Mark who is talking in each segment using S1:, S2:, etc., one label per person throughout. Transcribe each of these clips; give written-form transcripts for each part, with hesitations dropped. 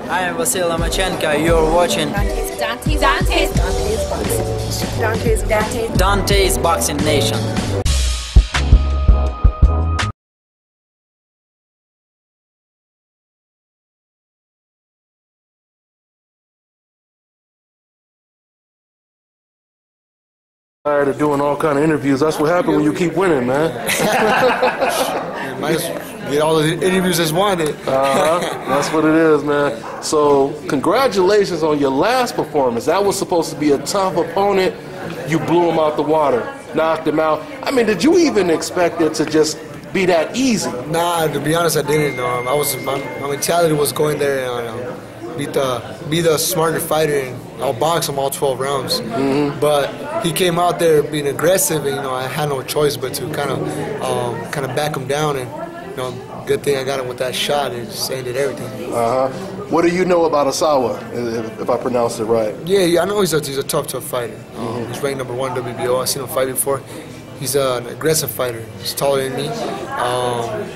S1: I am Vasil Lomachenko. You're watching Dante's Boxing Nation.
S2: Tired of doing all kind of interviews. That's what happened when you keep winning, man.
S3: You might get all the interviews as wanted.
S2: That's what it is, man. So, congratulations on your last performance. That was supposed to be a tough opponent. You blew him out the water, knocked him out. I mean, did you even expect it to just be that easy?
S3: Nah, to be honest, I didn't. My mentality was going there and be the smarter fighter, and I'll box him all 12 rounds. But he came out there being aggressive, and I had no choice but to kind of back him down. And good thing I got him with that shot. It just ended everything.
S2: What do you know about Osawa, if I pronounced it right?
S3: Yeah, I know he's a tough fighter. He's ranked #1 WBO. I've seen him fight before. He's an aggressive fighter. He's taller than me,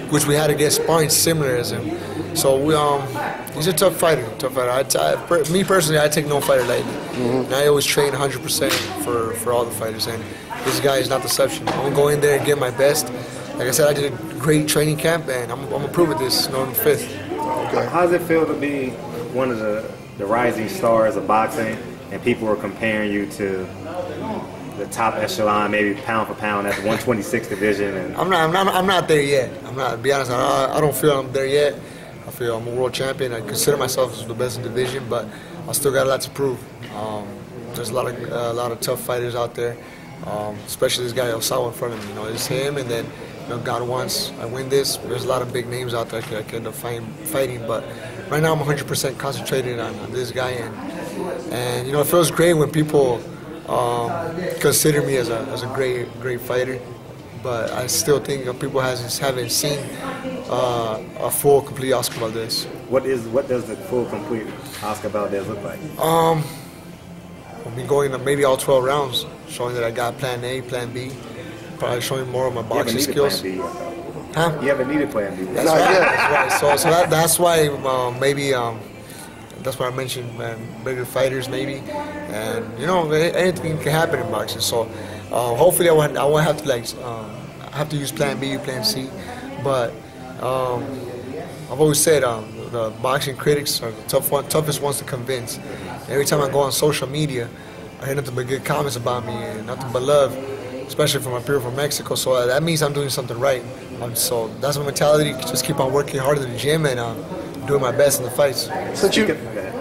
S3: which we had to get sparring similar as him. So he's a tough fighter. Me personally, I take no fighter lightly. And I always train 100% for all the fighters. And this guy is not deception. I'm gonna go in there and give my best. Like I said, I did a great training camp, and I'm gonna prove it this November 5th.
S4: Okay. How does it feel to be one of the rising stars of boxing, and people are comparing you to the top echelon, maybe pound for pound at the 126 division? And
S3: I'm not there yet. To be honest, I don't feel I'm there yet. I feel I'm a world champion. I consider myself as the best in the division, but I still got a lot to prove. There's a lot of tough fighters out there, especially this guy Osawa in front of me. It's him, and then God wants I win this. There's a lot of big names out there I could end up fighting, but right now I'm 100% concentrated on this guy, and it feels great when people consider me as a great fighter. But I still think people haven't seen a full, complete Oscar Valdez.
S4: What does the full, complete Oscar Valdez look like?
S3: I'll be going to maybe all 12 rounds, showing that I got plan A, plan B, probably showing more of my boxing skills.
S4: You haven't needed plan B.
S3: That's right. So that's why maybe that's why I mentioned bigger fighters maybe, and anything can happen in boxing. So hopefully I won't have to have to use plan B, plan C, but I've always said the boxing critics are the toughest ones to convince. Every time I go on social media, I hear nothing but good comments about me and nothing but love, especially from my people from Mexico. So that means I'm doing something right. So that's my mentality. Just keep on working hard in the gym and doing my best in the fights.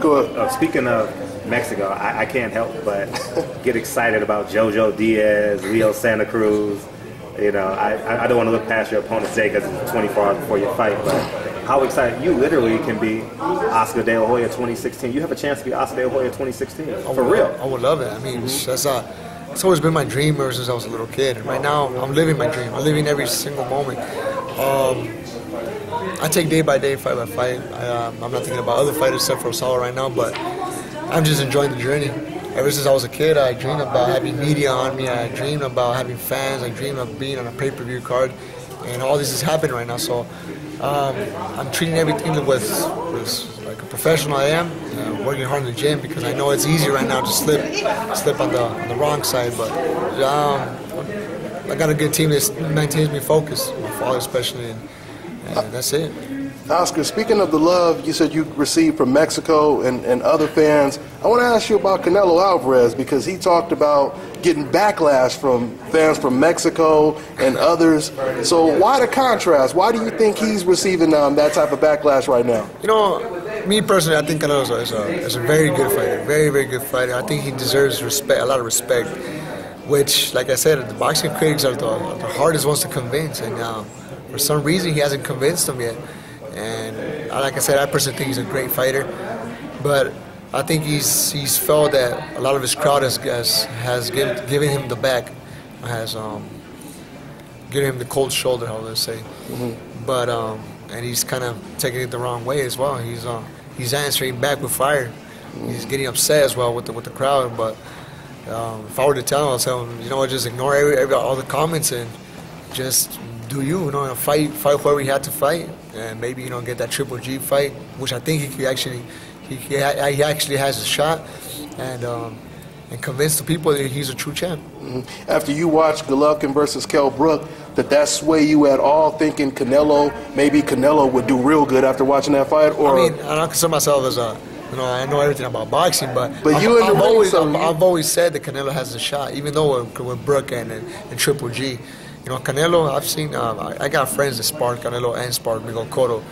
S2: Go ahead.
S4: Speaking of Mexico, I can't help but get excited about Jojo Diaz, Leo Santa Cruz. I don't want to look past your opponent today because it's 24 hours before your fight, but how excited you literally can be Oscar De La Hoya 2016. You have a chance to be Oscar De La Hoya 2016. For real. I
S3: would love it. I mean, it's always been my dream ever since I was a little kid. And right now, I'm living my dream. I'm living every single moment. I take day by day, fight by fight. I'm not thinking about other fighters except for Osawa right now, but I'm just enjoying the journey. Ever since I was a kid, I dreamed about having media on me. I dreamed about having fans. I dreamed of being on a pay-per-view card, and all this is happening right now. So I'm treating everything with like a professional I am, working hard in the gym because I know it's easy right now to slip on the wrong side. But I got a good team that maintains me focused, my father especially, and that's it.
S2: Oscar, speaking of the love you said you received from Mexico and other fans, I want to ask you about Canelo Alvarez because he talked about getting backlash from fans from Mexico and others. So why the contrast? Why do you think he's receiving that type of backlash right now?
S3: Me personally, I think Canelo is a very good fighter, very, very good fighter. I think he deserves respect, a lot of respect, which, like I said, the boxing critics are the hardest ones to convince, and for some reason he hasn't convinced them yet. And like I said, I personally think he's a great fighter, but I think he's felt that a lot of his crowd has given him the back, has given him the cold shoulder, how let's say. But and he's kind of taking it the wrong way as well. He's answering back with fire. He's getting upset as well with the crowd. But if I were to tell him, I'd tell him, just ignore all the comments and just do fight whoever he had to fight, and maybe get that Triple G fight, which I think he he actually has a shot, and convince the people that he's a true champ.
S2: After you watched Golovkin versus Kell Brook, did that sway you at all, thinking maybe Canelo would do real good after watching that fight? Or
S3: I mean, I don't consider myself as I know everything about boxing, but I've always said that Canelo has a shot, even though with Brook and Triple G. You know, Canelo, I've seen, I got friends that sparred Canelo and sparred Miguel Cotto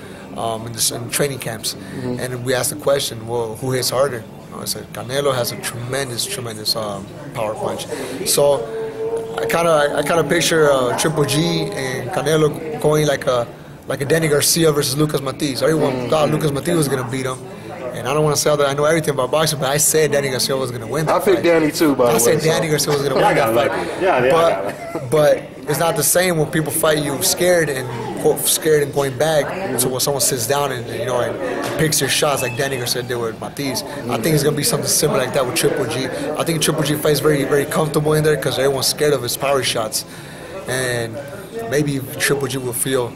S3: in training camps, and we asked the question, well, who hits harder? I said Canelo has a tremendous power punch. So I kind of picture Triple G and Canelo going like a Danny Garcia versus Lucas Matiz. Everyone thought Lucas Matiz was gonna beat him, and I don't want to say that I know everything about boxing, but I said Danny Garcia was gonna win. I
S2: picked Danny too, by the way.
S3: I said Danny Garcia was gonna win that fight. But it's not the same when people fight you scared and going back. So when someone sits down and picks your shots like Danny Garcia did with Matiz, I think it's gonna be something similar like that with Triple G. I think Triple G fights very, very comfortable in there because everyone's scared of his power shots, and maybe Triple G will feel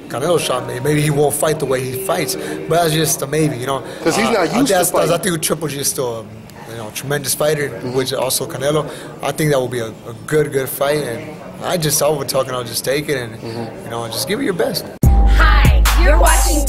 S3: Canelo's shot. Maybe he won't fight the way he fights, but that's just a maybe,
S2: Because he's not used to fighting.
S3: I think Triple G is still a tremendous fighter, which also Canelo. I think that will be a good fight, and I would just take it and just give it your best.
S5: Hi, you're watching